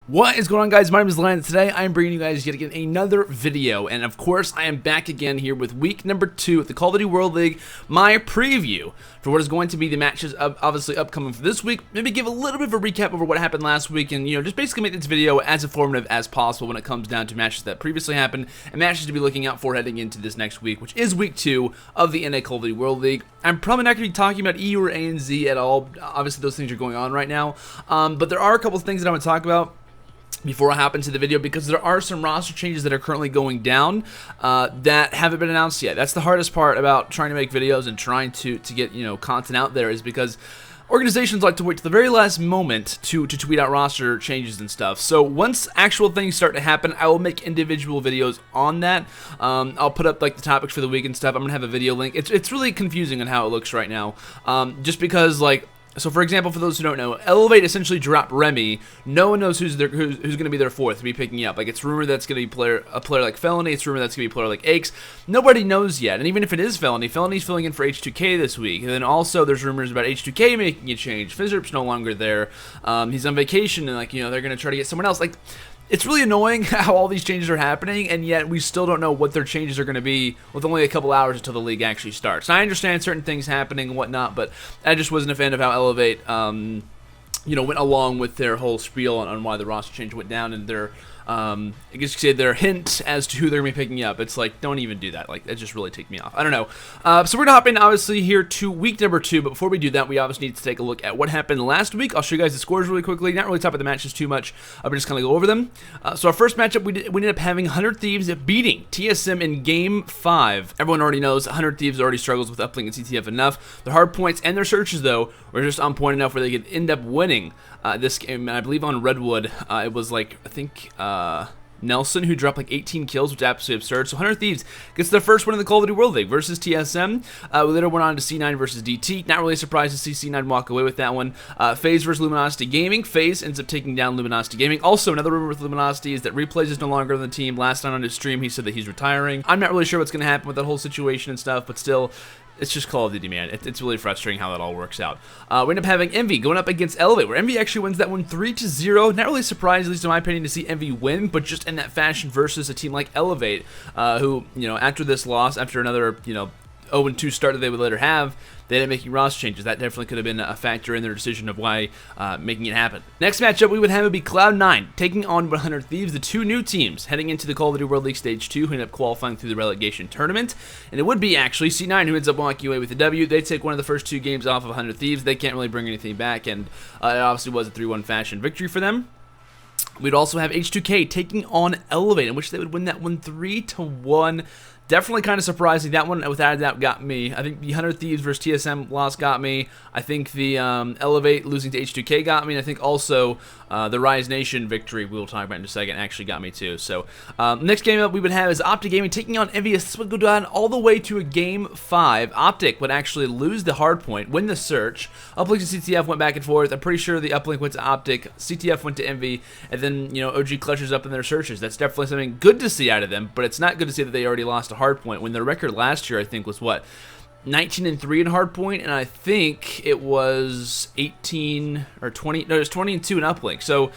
What is going on, guys? My name is LandO. Today I am bringing you guys yet again another video, and of course I am back again here with week number 2 at the Call of Duty World League, my preview for what is going to be the matches obviously upcoming for this week. Maybe give a little bit of a recap over what happened last week, and just basically make this video as informative as possible when it comes down to matches that previously happened and matches to be looking out for heading into this next week, which is week 2 of the NA Call of Duty World League. I'm probably not going to be talking about EU or ANZ at all. Obviously those things are going on right now, but there are a couple of things that I want to talk about before I hop into the video, because there are some roster changes that are currently going down that haven't been announced yet. That's the hardest part about trying to make videos and trying to get content out there, is because organizations like to wait to the very last moment to tweet out roster changes and stuff. So once actual things start to happen, I will make individual videos on that. I'll put up like the topics for the week and stuff. I'm gonna have a video link. It's really confusing on how it looks right now, just because So, for example, for those who don't know, Elevate essentially dropped Remy. No one knows who's going to be their fourth to be picking up. Like, it's rumored that's going to be a player like Felony. It's rumored that's going to be a player like Aches. Nobody knows yet. And even if it is Felony's filling in for H2K this week. And then also there's rumors about H2K making a change. Fizzerp's no longer there. He's on vacation, and they're going to try to get someone else. It's really annoying how all these changes are happening, and yet we still don't know what their changes are going to be with only a couple hours until the league actually starts. And I understand certain things happening and whatnot, but I just wasn't a fan of how Elevate, went along with their whole spiel on why the roster change went down, and their, I guess you could say their hint as to who they're going to be picking up. It's like, don't even do that. Like, that just really ticked me off. I don't know. So we're going to hop in, obviously, here to week number 2, but before we do that, we obviously need to take a look at what happened last week. I'll show you guys the scores really quickly. Not really talk about the matches too much, but just kind of go over them. So our first matchup, we ended up having 100 Thieves beating TSM in Game 5. Everyone already knows 100 Thieves already struggles with uplink and CTF enough. Their hard points and their searches, though, were just on point enough where they could end up winning this game. And I believe on Redwood, it was I think Nelson, who dropped 18 kills, which is absolutely absurd. So 100 Thieves gets their first win in the Call of Duty World League versus TSM. We later went on to C9 versus DT. Not really surprised to see C9 walk away with that one. FaZe versus Luminosity Gaming. FaZe ends up taking down Luminosity Gaming. Also, another rumor with Luminosity is that Replays is no longer on the team. Last night on his stream, he said that he's retiring. I'm not really sure what's going to happen with that whole situation and stuff, but still, it's just Call of Duty, man. It's really frustrating how that all works out. We end up having Envy going up against Elevate, where Envy actually wins that one 3-0. Not really surprised, at least in my opinion, to see Envy win, but just in that fashion versus a team like Elevate, who, after this loss, after another, 0-2 start that they would later have, they ended up making roster changes. That definitely could have been a factor in their decision of why making it happen. Next matchup we would have would be Cloud9 taking on 100 Thieves, the two new teams heading into the Call of Duty World League Stage 2, who end up qualifying through the relegation tournament. And it would be actually C9 who ends up walking away with the W. They take one of the first 2 games off of 100 Thieves. They can't really bring anything back, and it obviously was a 3-1 fashion victory for them. We'd also have H2K taking on Elevate, in which they would win that one 3-1. Definitely kind of surprising. That one, without a doubt, got me. I think the 100 Thieves versus TSM loss got me. I think the Elevate losing to H2K got me. And I think also the Rise Nation victory, we will talk about in a second, actually got me too. So next game up we would have is Optic Gaming taking on Envious. This would go down all the way to a Game 5. Optic would actually lose the hard point, win the search. Uplink and CTF went back and forth. I'm pretty sure the uplink went to Optic, CTF went to Envy, and then OG clutches up in their searches. That's definitely something good to see out of them, but it's not good to see that they already lost a hard point when their record last year, I think, was what, 19-3 in hardpoint, and I think it was 18 or 20. No, it was 20-2 in uplink. So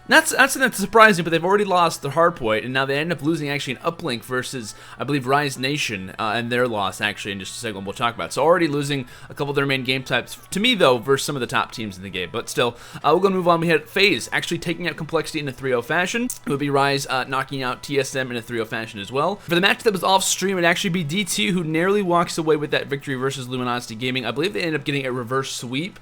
that's surprising, but they've already lost their hardpoint, and now they end up losing actually an uplink versus, I believe, Rise Nation, and their loss actually in just a second we'll talk about. So already losing a couple of their main game types, to me though, versus some of the top teams in the game. But still, we're going to move on. We had FaZe actually taking out Complexity in a 3-0 fashion. It would be Rise knocking out TSM in a 3-0 fashion as well. For the match that was off stream, it would actually be DT who narrowly walks away with that victory versus Luminosity Gaming. I believe they ended up getting a reverse sweep.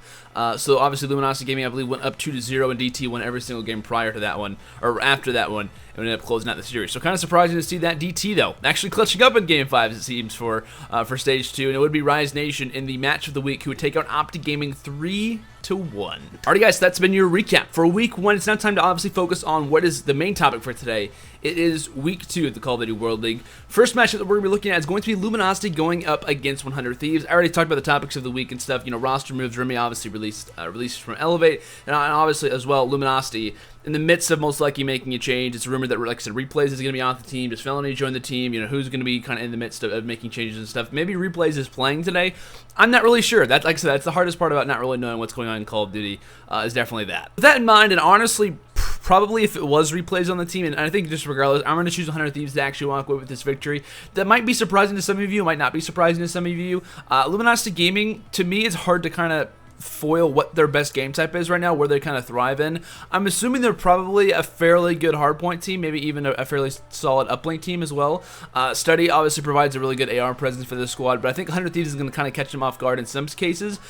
So obviously Luminosity Gaming, I believe, went up 2-0, and DT won every single game prior to that one, or after that one, and ended up closing out the series. So kind of surprising to see that. DT, though, actually clutching up in Game 5, it seems, for Stage 2, and it would be Rise Nation in the match of the week, who would take out Optic Gaming 3-1. Alrighty, guys, that's been your recap for week 1. It's now time to obviously focus on what is the main topic for today. It is week 2 of the Call of Duty World League. First matchup that we're going to be looking at is going to be Luminosity going up against 100 Thieves. I already talked about the topics of the week and stuff. Roster moves. Remy obviously released from Elevate, and obviously as well Luminosity in the midst of most likely making a change. It's rumored that, like I said, Replays is going to be off the team. Does Felony join the team? Who's going to be kind of in the midst of making changes and stuff. Maybe Replays is playing today. I'm not really sure. Like I said, that's the hardest part about not really knowing what's going on in Call of Duty, is definitely that. With that in mind, and honestly probably if it was replays on the team, and I think just regardless, I'm going to choose 100 Thieves to actually walk away with this victory. That might be surprising to some of you, might not be surprising to some of you. Luminosity Gaming, to me, is hard to kind of foil what their best game type is right now, where they kind of thrive in. I'm assuming they're probably a fairly good hardpoint team, maybe even a fairly solid uplink team as well. Study obviously provides a really good AR presence for this squad, but I think 100 Thieves is going to kind of catch them off guard in some cases,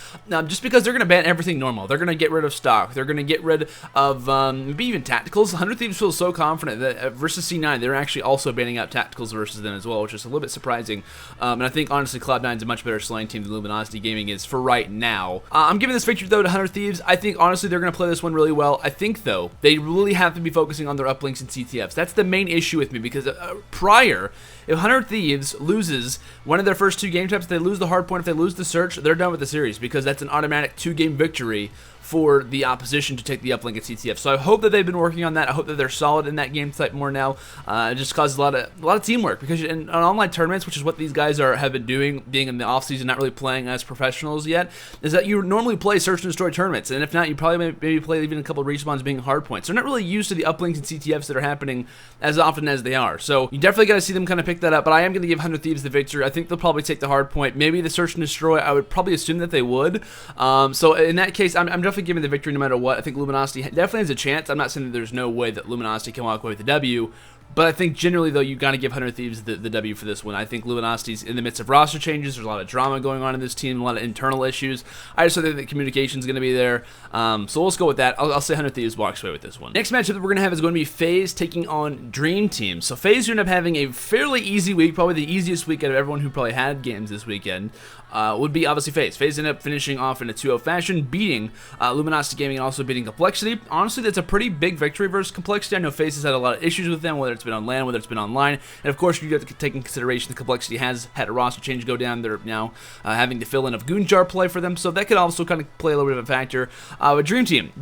just because they're going to ban everything normal. They're going to get rid of stock. They're going to get rid of maybe even tacticals. 100 Thieves feels so confident that versus C9, they're actually also banning out tacticals versus them as well, which is a little bit surprising. And I think honestly Cloud9 is a much better slaying team than Luminosity Gaming is for right now. I'm giving this victory though to 100 Thieves. I think honestly they're going to play this one really well. I think though they really have to be focusing on their uplinks and CTFs. That's the main issue with me, because prior, if 100 Thieves loses one of their first 2 game types, if they lose the hardpoint, if they lose the search, they're done with the series, because that's an automatic 2-game victory for the opposition to take the uplink at CTF. So I hope that they've been working on that. I hope that they're solid in that game type more now. It just causes a lot of teamwork, because in online tournaments, which is what these guys have been doing, being in the off season, not really playing as professionals yet, is that you normally play search and destroy tournaments, and if not, you probably maybe play even a couple of respawns being hard points. They're not really used to the uplinks and CTFs that are happening as often as they are. So you definitely got to see them kind of pick that up. But I am going to give 100 Thieves the victory. I think they'll probably take the hard point, maybe the search and destroy. I would probably assume that they would. So in that case, I'm definitely giving the victory no matter what. I think Luminosity definitely has a chance. I'm not saying that there's no way that Luminosity can walk away with the W, but I think generally, though, you got to give 100 Thieves the W for this one. I think Luminosity's in the midst of roster changes. There's a lot of drama going on in this team, a lot of internal issues. I just don't think that communication's going to be there. So let's go with that. I'll say 100 Thieves walks away with this one. Next matchup that we're going to have is going to be FaZe taking on Dream Team. So FaZe ended up having a fairly easy week, probably the easiest week out of everyone who probably had games this weekend. Would be obviously FaZe. FaZe ended up finishing off in a 2-0 fashion, beating Luminosity Gaming and also beating Complexity. Honestly, that's a pretty big victory versus Complexity. I know FaZe has had a lot of issues with them, whether it's been on LAN, whether it's been online, and of course you have to take in consideration the Complexity has had a roster change go down. They're now having to fill in of Goonjar play for them, so that could also kind of play a little bit of a factor. With Dream Team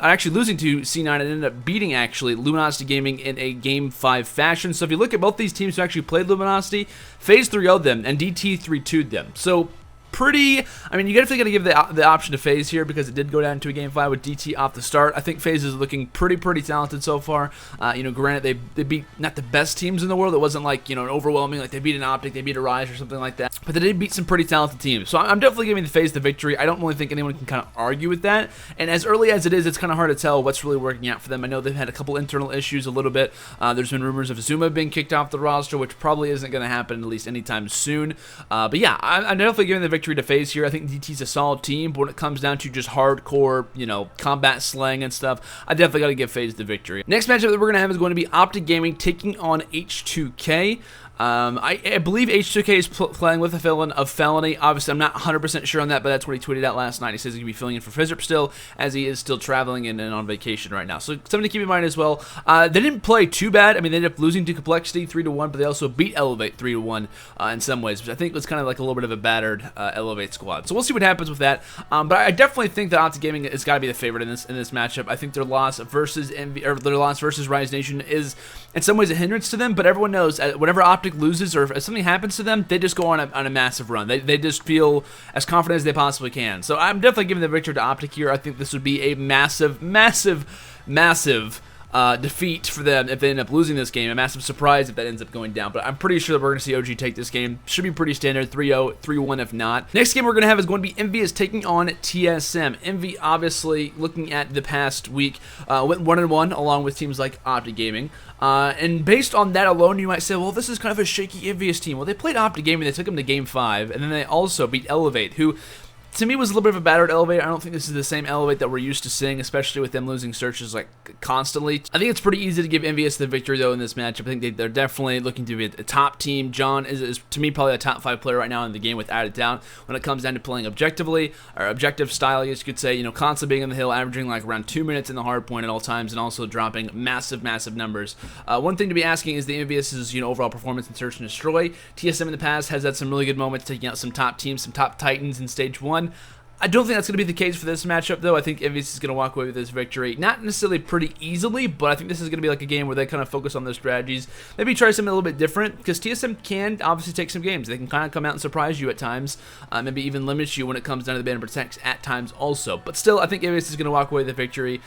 actually losing to C9 and ended up beating actually Luminosity Gaming in a Game 5 fashion. So if you look at both these teams who actually played Luminosity, FaZe 3-0'd them and DT 3-2'd them. So I mean, you definitely got to give the option to FaZe here, because it did go down to a Game 5 with DT off the start. I think FaZe is looking pretty talented so far. Granted, they beat not the best teams in the world. It wasn't like, an overwhelming, like they beat an Optic, they beat a Rise or something like that. But they did beat some pretty talented teams. So I'm definitely giving the FaZe the victory. I don't really think anyone can kind of argue with that. And as early as it is, it's kind of hard to tell what's really working out for them. I know they've had a couple internal issues a little bit. There's been rumors of Zuma being kicked off the roster, which probably isn't going to happen at least anytime soon. But yeah, I'm definitely giving the victory to FaZe here. I think DT's a solid team, but when it comes down to just hardcore, combat slang and stuff, I definitely got to give FaZe the victory. Next matchup that we're going to have is going to be Optic Gaming taking on H2K. I believe H2K is playing with a fill-in of Felony. Obviously, I'm not 100% sure on that, but that's what he tweeted out last night. He says he's going to be filling in for Fizzerp still, as he is still traveling and on vacation right now. So something to keep in mind as well. They didn't play too bad. I mean, they ended up losing to Complexity 3-1, but they also beat Elevate 3-1 in some ways, which I think was kind of like a little bit of a battered Elevate squad. So we'll see what happens with that. But I definitely think that Optic Gaming has got to be the favorite in this matchup. I think their loss versus Rise Nation is in some ways a hindrance to them, but everyone knows whenever Optic loses or if something happens to them, they just go on a massive run. They just feel as confident as they possibly can. So I'm definitely giving the victory to Optic here. I think this would be a massive defeat for them if they end up losing this game. A massive surprise if that ends up going down. But I'm pretty sure that we're going to see OG take this game. Should be pretty standard, 3-0, 3-1 if not. Next game we're going to have is going to be Envy taking on TSM. Envy, obviously, looking at the past week, went 1-1 along with teams like Optic Gaming. And based on that alone, you might say, well, this is kind of a shaky Envious team. Well, they played Optic Gaming, they took them to Game 5, and then they also beat Elevate, who to me was a little bit of a battered Elevate. I don't think this is the same Elevate that we're used to seeing, especially with them losing searches like constantly. I think it's pretty easy to give Envious the victory though in this matchup. I think they're definitely looking to be a top team. John is to me probably a top 5 player right now in the game without a doubt when it comes down to playing objectively, or objective style, I guess you could say, constantly being on the hill, averaging like around 2 minutes in the hard point at all times, and also dropping massive numbers. One thing to be asking is the Envious's overall performance in Search and Destroy. TSM in the past has had some really good moments taking out some top teams, some top titans in Stage 1. I don't think that's going to be the case for this matchup, though. I think Thieves is going to walk away with this victory. Not necessarily pretty easily, but I think this is going to be like a game where they kind of focus on their strategies. Maybe try something a little bit different, because TSM can obviously take some games. They can kind of come out and surprise you at times, maybe even limit you when it comes down to the ban and protects at times also. But still, I think Thieves is going to walk away with the victory.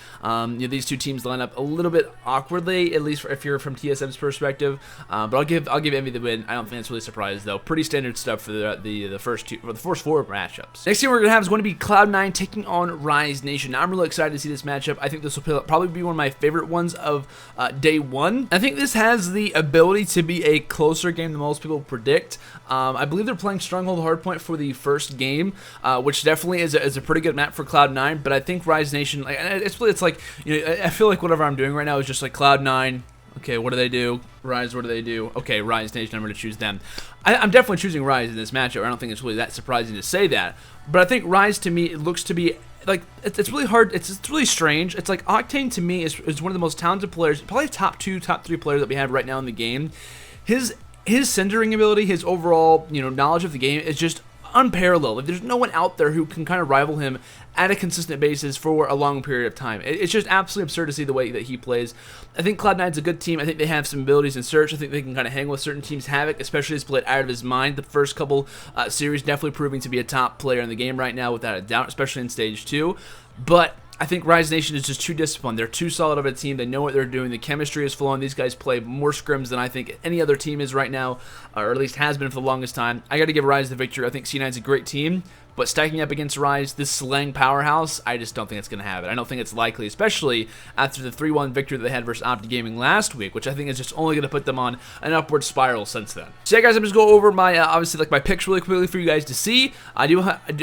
These two teams line up a little bit awkwardly, at least if you're from TSM's perspective. But I'll give Envy the win. I don't think it's really a surprise, though. Pretty standard stuff for the first four matchups. Next game we're going to have is going to be Cloud9 taking on Rise Nation. Now, I'm really excited to see this matchup. I think this will probably be one of my favorite ones of day one. I think this has the ability to be a closer game than most people predict. I believe they're playing Stronghold Hardpoint for the first game, which definitely is a pretty good map for Cloud9. But I think Rise Nation, like, it's like, you know, I feel like whatever I'm doing right now is just like Cloud9. Okay, what do they do? Rise, what do they do? Okay, Rise Nation, I'm going to choose them. I'm definitely choosing Rise in this matchup. I don't think it's really that surprising to say that. But I think Rise, to me, it looks to be, like, it's really hard. It's really strange. It's like Octane, to me, is one of the most talented players, probably top 2, top 3 players that we have right now in the game. His centering ability, his overall, knowledge of the game is just unparalleled. Like, there's no one out there who can kind of rival him at a consistent basis for a long period of time. It's just absolutely absurd to see the way that he plays. I think Cloud9's a good team. I think they have some abilities in search. I think they can kind of hang with certain teams. Havoc, especially, has played out of his mind the first couple series, definitely proving to be a top player in the game right now, without a doubt, especially in Stage 2. But I think Rise Nation is just too disciplined. They're too solid of a team. They know what they're doing. The chemistry is flowing. These guys play more scrims than I think any other team is right now, or at least has been for the longest time. I got to give Rise the victory. I think C9's a great team, but stacking up against Rise, this slang powerhouse, I just don't think it's going to have it. I don't think it's likely, especially after the 3-1 victory that they had versus Optic Gaming last week, which I think is just only going to put them on an upward spiral since then. So yeah, guys, I'm just going to go over my, obviously, like, my picks really quickly for you guys to see. I do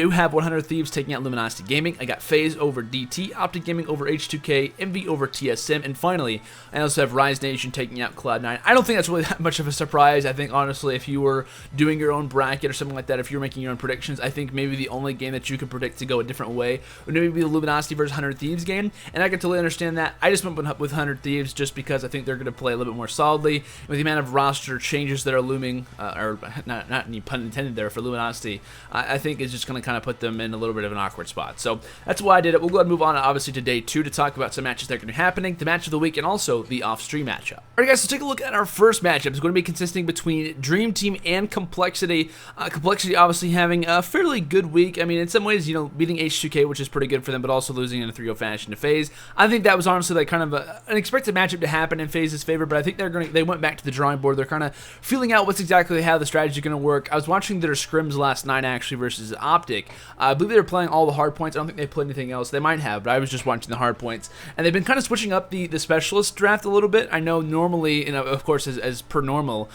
have 100 Thieves taking out Luminosity Gaming. I got FaZe over DT, Optic Gaming over H2K, Envy over TSM, and finally, I also have Rise Nation taking out Cloud9. I don't think that's really that much of a surprise. I think, honestly, if you were doing your own bracket or something like that, if you're making your own predictions, I think maybe the only game that you could predict to go a different way would maybe be the Luminosity versus 100 Thieves game, and I can totally understand that. I just went with 100 Thieves just because I think they're going to play a little bit more solidly. With the amount of roster changes that are looming, or not any pun intended there for Luminosity, I think is just going to kind of put them in a little bit of an awkward spot. So that's why I did it. We'll go ahead and move on, obviously, to day 2 to talk about some matches that are going to be happening, the match of the week, and also the off-stream matchup. Alright, guys, so take a look at our first matchup. It's going to be consisting between Dream Team and Complexity. Complexity obviously having a fairly good week. I mean, in some ways, beating H2K, which is pretty good for them, but also losing in a 3-0 fashion to FaZe. I think that was honestly like kind of an expected matchup to happen in FaZe's favor, but I think they went back to the drawing board. They're kind of feeling out what's exactly how the strategy is going to work. I was watching their scrims last night, actually, versus Optic. I believe they were playing all the hard points. I don't think they played anything else. They might have, but I was just watching the hard points. And they've been kind of switching up the specialist draft a little bit. I know normally, of course, as per normal,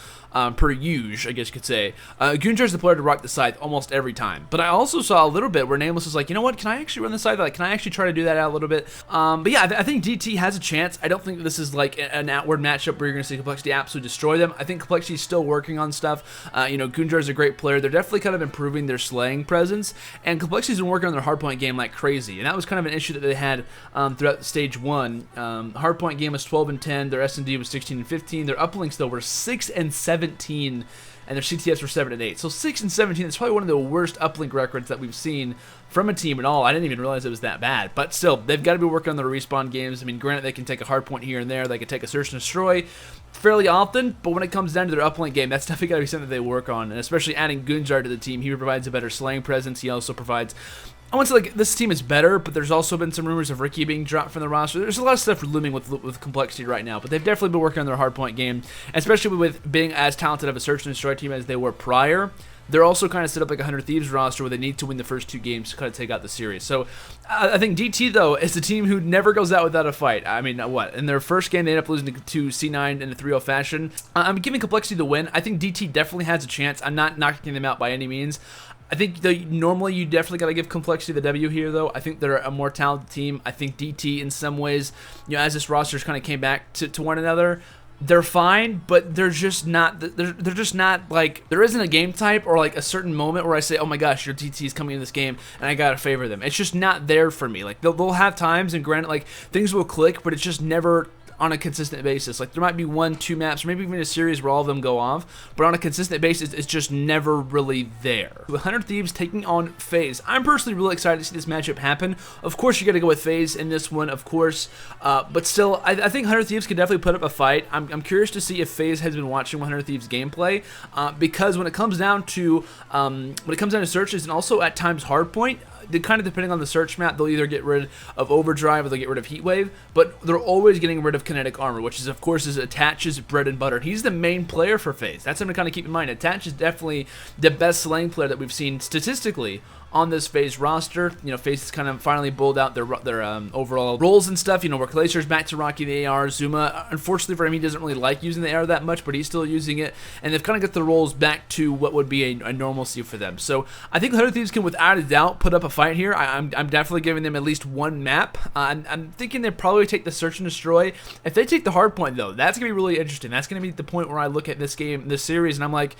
per usual, I guess you could say, Gunjar's the player to rock the scythe almost every time. But I also saw a little bit where Nameless was like, you know what, can I actually run the scythe? Like, can I actually try to do that out a little bit? But yeah, I think DT has a chance. I don't think this is like an outward matchup where you're going to see Complexity absolutely destroy them. I think Complexity's still working on stuff. Gunjar's a great player. They're definitely kind of improving their slaying presence, and Complexity's been working on their hardpoint game like crazy, and that was kind of an issue that they had throughout stage 1. Hardpoint game was 12-10. Their S&D was 16-15. Their uplinks, though, were 6-17. And their CTFs were 7-8. So 6-17 is probably one of the worst uplink records that we've seen from a team at all. I didn't even realize it was that bad. But still, they've got to be working on their respawn games. I mean, granted, they can take a hard point here and there. They can take a search and destroy fairly often. But when it comes down to their uplink game, that's definitely got to be something that they work on. And especially adding Gunjar to the team, he provides a better slaying presence. He also provides... I wouldn't say like this team is better, but there's also been some rumors of Ricky being dropped from the roster. There's a lot of stuff looming with Complexity right now, but they've definitely been working on their hardpoint game, especially with being as talented of a search and destroy team as they were prior. They're also kind of set up like a 100 Thieves roster where they need to win the first 2 games to kind of take out the series. So I think DT, though, is a team who never goes out without a fight. I mean, what? In their first game, they ended up losing to C9 in a 3-0 fashion. I'm giving Complexity the win. I think DT definitely has a chance. I'm not knocking them out by any means. I think normally you definitely got to give Complexity the W here, though. I think they're a more talented team. I think DT, in some ways, as this roster kind of came back to one another, they're fine, but they're just not. They're just not like, there isn't a game type or like a certain moment where I say, oh my gosh, your DT is coming in this game and I gotta favor them. It's just not there for me. Like they'll have times, and granted, like things will click, but it's just never on a consistent basis. Like there might be 1, 2 maps, or maybe even a series where all of them go off, but on a consistent basis, it's just never really there. 100 Thieves taking on FaZe. I'm personally really excited to see this matchup happen. Of course, you got to go with FaZe in this one, of course, but still, I think 100 Thieves could definitely put up a fight. I'm curious to see if FaZe has been watching 100 Thieves gameplay, because when it comes down to searches and also at times hardpoint, kind of depending on the search map, they'll either get rid of Overdrive or they'll get rid of Heatwave, but they're always getting rid of Kinetic Armor, which is, of course, is Attach's bread and butter. He's the main player for FaZe. That's something to kind of keep in mind. Attach is definitely the best slaying player that we've seen statistically on this FaZe roster. You know, FaZe has kind of finally bulled out their overall roles and stuff. You know, where Glacier's back to rocking the AR. Zuma, unfortunately for him, he doesn't really like using the AR that much, but he's still using it. And they've kind of got the roles back to what would be a normalcy for them. So I think 100 Thieves can, without a doubt, put up a fight here. I'm definitely giving them at least one map. I'm thinking they probably take the search and destroy. If they take the hard point, though, that's going to be really interesting. That's going to be the point where I look at this game, this series, and I'm like,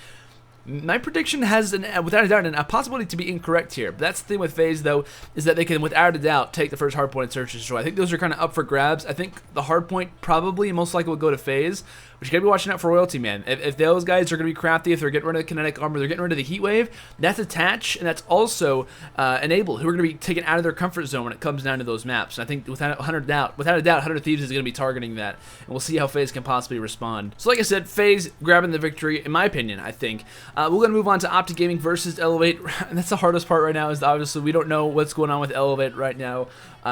my prediction has, without a doubt, a possibility to be incorrect here. But that's the thing with FaZe, though, is that they can, without a doubt, take the first hardpoint and search and destroy. I think those are kind of up for grabs. I think the hardpoint probably most likely will go to FaZe, but you gotta be watching out for royalty, man. If those guys are gonna be crafty, if they're getting rid of the kinetic armor, they're getting rid of the heat wave, that's Attach, and that's also Enable, who are gonna be taken out of their comfort zone when it comes down to those maps. And I think without a doubt, 100 Thieves is gonna be targeting that, and we'll see how FaZe can possibly respond. So, like I said, FaZe grabbing the victory, in my opinion. I think we're gonna move on to Optic Gaming versus Elevate. And that's the hardest part right now. Is obviously we don't know what's going on with Elevate right now.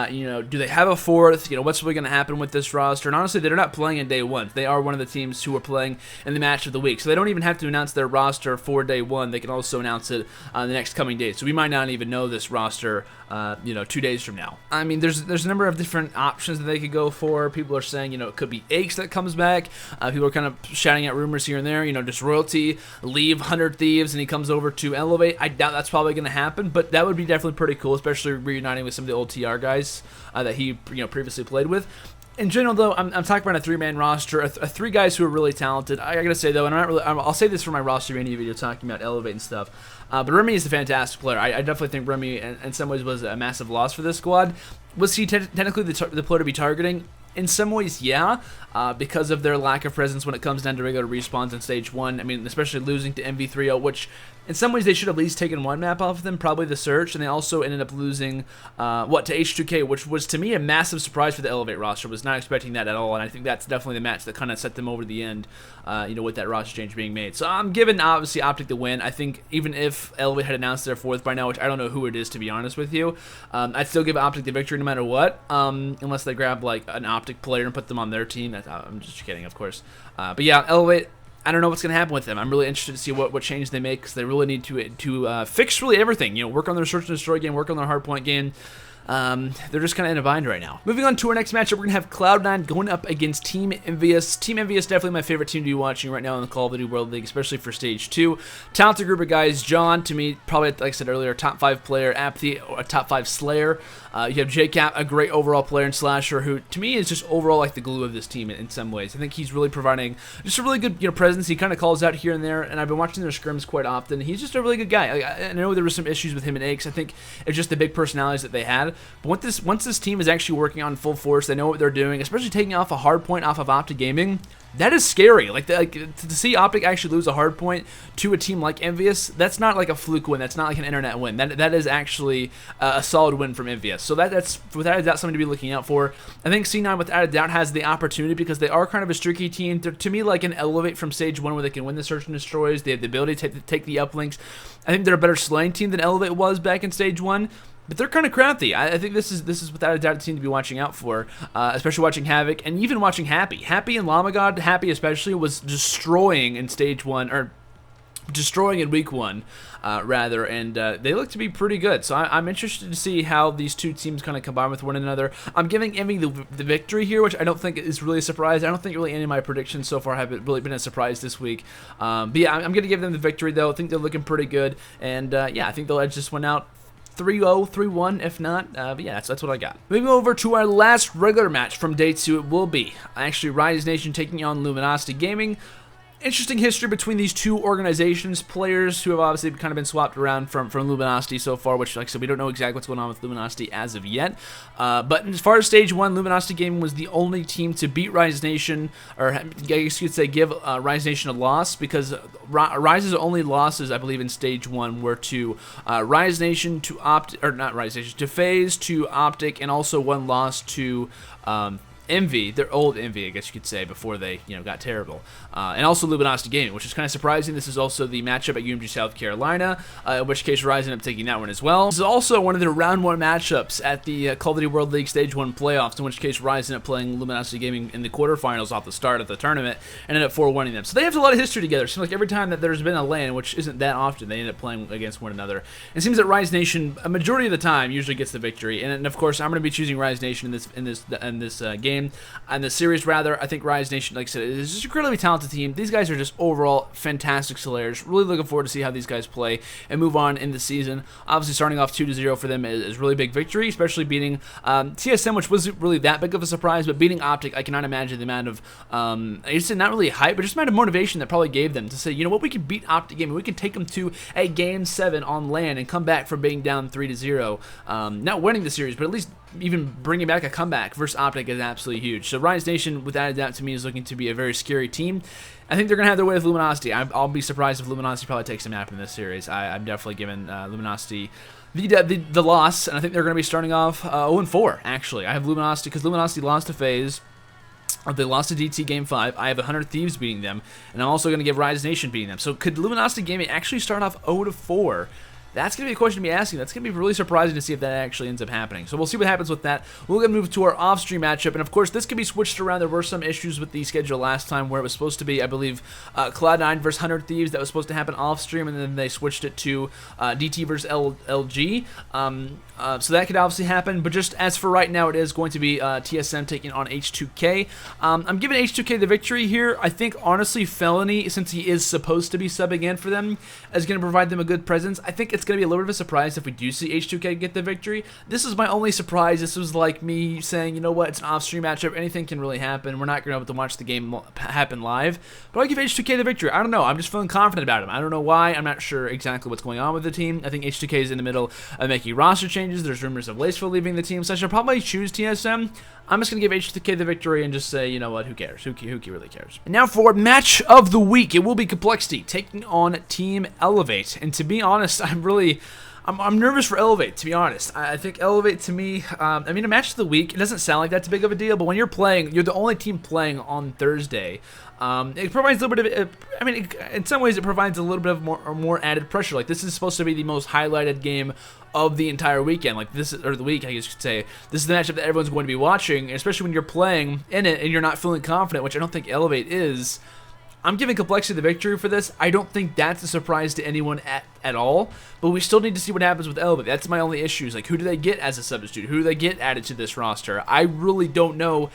You know, do they have a fourth? You know, what's really going to happen with this roster? And honestly, they're not playing in day one. They are one of the teams who are playing in the match of the week. So they don't even have to announce their roster for day one. They can also announce it the next coming days. So we might not even know this roster, you know, 2 days from now. I mean, there's a number of different options that they could go for. People are saying, you know, it could be Aches that comes back. People are kind of shouting out rumors here and there. You know, does Royalty leave 100 Thieves and he comes over to Elevate? I doubt that's probably going to happen, but that would be definitely pretty cool, especially reuniting with some of the old TR guys that he previously played with. In general, though, I'm talking about a three-man roster, three guys who are really talented. I gotta say, though, and I'll say this for my roster mania video talking about Elevate and stuff, but Remy is a fantastic player. I definitely think Remy, in some ways, was a massive loss for this squad. Was he technically the player to be targeting? In some ways, yeah, because of their lack of presence when it comes down to regular respawns in Stage 1. I mean, especially losing to MV3O, which in some ways they should have at least taken one map off of them, probably the Search, and they also ended up losing, to H2K, which was, to me, a massive surprise for the Elevate roster. Was not expecting that at all, and I think that's definitely the match that kind of set them over the end, with that roster change being made. So I'm giving, obviously, Optic the win. I think even if Elevate had announced their fourth by now, which I don't know who it is, to be honest with you, I'd still give Optic the victory no matter what, unless they grab, like, an Optic player and put them on their team. I'm just kidding, of course. But yeah, Elevate, I don't know what's going to happen with them. I'm really interested to see what change they make, because they really need to fix really everything. You know, work on their search and destroy game, work on their hardpoint game. They're just kind of in a bind right now. Moving on to our next matchup, we're going to have Cloud9 going up against Team Envious. Team Envious, definitely my favorite team to be watching right now in the Call of Duty World League, especially for Stage 2. Talented group of guys. John, to me, probably, like I said earlier, top 5 player. Apathy, a top 5 Slayer. You have JCap, a great overall player and Slasher, who, to me, is just overall like the glue of this team in some ways. I think he's really providing just a really good presence. He kind of calls out here and there, and I've been watching their scrims quite often. He's just a really good guy. I know there were some issues with him and Aches. I think it's just the big personalities that they had. But once this team is actually working on full force, they know what they're doing, especially taking off a hard point off of Optic Gaming. That is scary. Like to see Optic actually lose a hard point to a team like Envious, that's not like a fluke win. That's not like an internet win. That is actually a solid win from Envious. So that's without a doubt something to be looking out for. I think C9 without a doubt has the opportunity, because they are kind of a streaky team. They're, to me, like an Elevate from Stage 1 where they can win the Search and Destroys. They have the ability to take the uplinks. I think they're a better slaying team than Elevate was back in Stage 1. But they're kind of crafty. I think this is without a doubt a team to be watching out for, especially watching Havoc and even watching Happy. Happy and Lamagod, Happy especially, was destroying in Stage 1, or destroying in Week 1, rather, and they look to be pretty good. So I'm interested to see how these two teams kind of combine with one another. I'm giving Envy the victory here, which I don't think is really a surprise. I don't think really any of my predictions so far have really been a surprise this week. But yeah, I'm going to give them the victory, though. I think they're looking pretty good, and yeah, I think they'll edge this one out 3-0, 3-1, if not. But yeah, that's what I got. Moving over to our last regular match from Day 2, it will be actually Rise Nation taking on Luminosity Gaming. interesting history between these two organizations, players who have obviously kind of been swapped around from Luminosity so far, which, like I said, we don't know exactly what's going on with Luminosity as of yet. But as far as Stage 1, Luminosity Gaming was the only team to beat Rise Nation, or I guess you could say give Rise Nation a loss, because Rise's only losses, I believe, in Stage 1 were to Rise Nation, to not Rise Nation, to FaZe, to Optic, and also one loss to Envy, their old Envy, I guess you could say, before they, got terrible. And also Luminosity Gaming, which is kind of surprising. This is also the matchup at UMG South Carolina, in which case Rise ended up taking that one as well. This is also one of the round 1 matchups at the Call of Duty World League Stage 1 playoffs, in which case Rise ended up playing Luminosity Gaming in the quarterfinals off the start of the tournament, and ended up 4-1-ing them. So they have a lot of history together. It seems like every time that there's been a LAN, which isn't that often, they end up playing against one another. And it seems that Rise Nation, a majority of the time, usually gets the victory. And of course, I'm going to be choosing Rise Nation in this game. And the series, rather. I think Rise Nation, like I said, is just a incredibly talented team. These guys are just overall fantastic slayers. Really looking forward to see how these guys play and move on in the season. Obviously, starting off 2-0 for them is really big victory, especially beating TSM, which wasn't really that big of a surprise, but beating Optic, I cannot imagine the amount of, I guess not really hype, but just the amount of motivation that probably gave them to say, you know what, we can beat Optic Gaming. We can take them to a Game 7 on LAN and come back from being down 3-0. Not winning the series, but at least even bringing back a comeback versus Optic is absolutely huge. So Rise Nation, without a doubt, to me, is looking to be a very scary team. I think they're going to have their way with Luminosity. I'll be surprised if Luminosity probably takes a nap in this series. I'm definitely giving Luminosity the loss, and I think they're going to be starting off 0-4, actually. I have Luminosity, because Luminosity lost to FaZe. They lost to DT Game 5. I have 100 Thieves beating them, and I'm also going to give Rise Nation beating them. So could Luminosity Gaming actually start off 0-4? That's going to be a question to be asking. That's going to be really surprising to see if that actually ends up happening. So we'll see what happens with that. We're going to move to our off-stream matchup. And, of course, this could be switched around. There were some issues with the schedule last time where it was supposed to be, I believe, Cloud9 versus 100 Thieves. That was supposed to happen off-stream, and then they switched it to DT versus LG. So that could obviously happen. But just as for right now, it is going to be TSM taking on H2K. I'm giving H2K the victory here. I think, honestly, Felony, since he is supposed to be subbing in for them, is going to provide them a good presence. I think it's going to be a little bit of a surprise if we do see H2K get the victory. This is my only surprise. This was like me saying, you know what, it's an off-stream matchup. Anything can really happen. We're not going to be able to watch the game happen live. But I'll give H2K the victory. I don't know. I'm just feeling confident about him. I don't know why. I'm not sure exactly what's going on with the team. I think H2K is in the middle of making roster changes. There's rumors of Laceville leaving the team, so I should probably choose TSM. I'm just going to give H2K the victory and just say, you know what, who cares? Who really cares? And now for match of the week. It will be Complexity taking on Team Elevate. And to be honest, I'm nervous for Elevate, to be honest. I think Elevate, to me, I mean, a match of the week, it doesn't sound like that's big of a deal, but when you're playing, you're the only team playing on Thursday. It provides a little bit of, I mean, in some ways, it provides a little bit of more added pressure. Like, this is supposed to be the most highlighted game of the entire weekend. Like, this, or the week, I guess you could say. This is the matchup that everyone's going to be watching, especially when you're playing in it and you're not feeling confident, which I don't think Elevate is. I'm giving Complexity the victory for this. I don't think that's a surprise to anyone at all, but we still need to see what happens with Elevate. That's my only issue. Like, who do they get as a substitute? Who do they get added to this roster? I really don't know.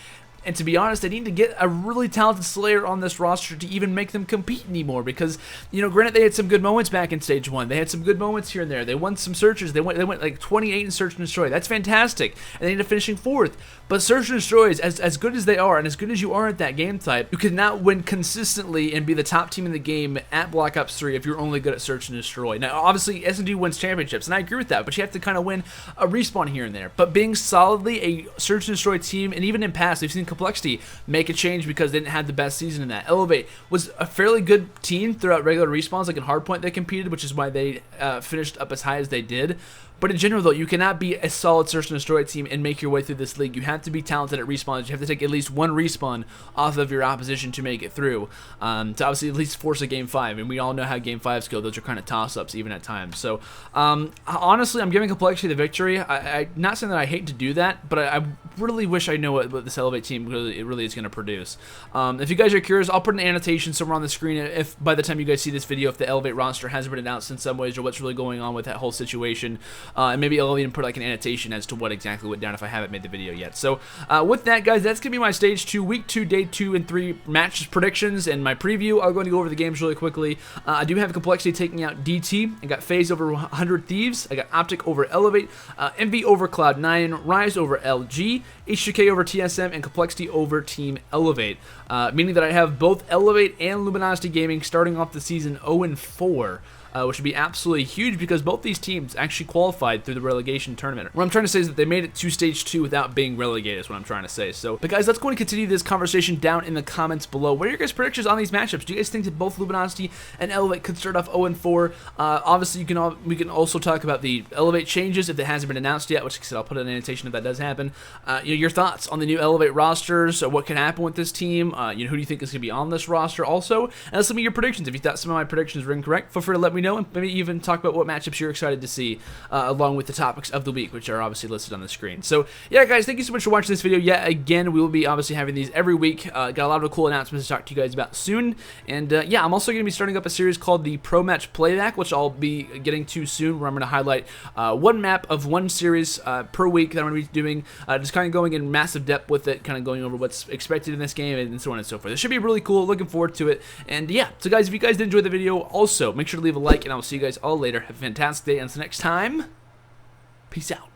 And to be honest, they need to get a really talented Slayer on this roster to even make them compete anymore. Because, you know, granted, they had some good moments back in Stage 1. They had some good moments here and there. They won some searches. They went like 28 in Search and Destroy. That's fantastic. And they ended up finishing 4th. But Search and Destroy is as good as they are, and as good as you are at that game type, you cannot win consistently and be the top team in the game at Black Ops 3 if you're only good at Search and Destroy. Now, obviously, S&D wins championships, and I agree with that, but you have to kind of win a respawn here and there. But being solidly a Search and Destroy team, and even in past, we've seen Complexity make a change because they didn't have the best season in that. Elevate was a fairly good team throughout regular respawns. Like in Hardpoint, they competed, which is why they finished up as high as they did. But in general, though, you cannot be a solid Search and Destroy team and make your way through this league. You have to be talented at respawns. You have to take at least one respawn off of your opposition to make it through, to obviously at least force a Game 5. And we all know how Game 5s go. Those are kind of toss-ups even at times. So, honestly, I'm giving Complexity the victory. I'm not saying that I hate to do that, but I really wish I know what this Elevate team really is going to produce. If you guys are curious, I'll put an annotation somewhere on the screen if by the time you guys see this video, if the Elevate roster hasn't been announced in some ways or what's really going on with that whole situation. and maybe I'll even put like an annotation as to what exactly went down if I haven't made the video yet. So with that, guys, that's gonna be my stage 2, week 2, day 2 and 3 match predictions and my preview. I'm going to go over the games really quickly. I do have Complexity taking out DT. I got FaZe over 100 Thieves. I got Optic over Elevate, Envy over Cloud9, Rise over LG, H2K over TSM, and Complexity over Team Elevate. Meaning that I have both Elevate and Luminosity Gaming starting off the season 0-4. Which would be absolutely huge because both these teams actually qualified through the relegation tournament. What I'm trying to say is that they made it to stage 2 without being relegated is what I'm trying to say. So, but guys, let's go and continue this conversation down in the comments below. What are your guys' predictions on these matchups? Do you guys think that both Luminosity and Elevate could start off 0-4? Obviously, we can also talk about the Elevate changes if it hasn't been announced yet, which I said I'll put an annotation if that does happen. Your thoughts on the new Elevate rosters, what can happen with this team? Who do you think is going to be on this roster also? And let's look at your predictions. If you thought some of my predictions were incorrect, feel free to let me know and maybe even talk about what matchups you're excited to see along with the topics of the week, which are obviously listed on the screen. So yeah, guys, thank you so much for watching this video. Yet again, we will be obviously having these every week. Got a lot of cool announcements to talk to you guys about soon. And yeah, I'm also going to be starting up a series called the Pro Match Playback, which I'll be getting to soon, where I'm going to highlight one map of one series per week that I'm going to be doing, just kind of going in massive depth with it, kind of going over what's expected in this game and so on and so forth. It should be really cool. Looking forward to it. And yeah, so guys, if you guys did enjoy the video, also make sure to leave a like, and I will see you guys all later. Have a fantastic day, and until next time, peace out.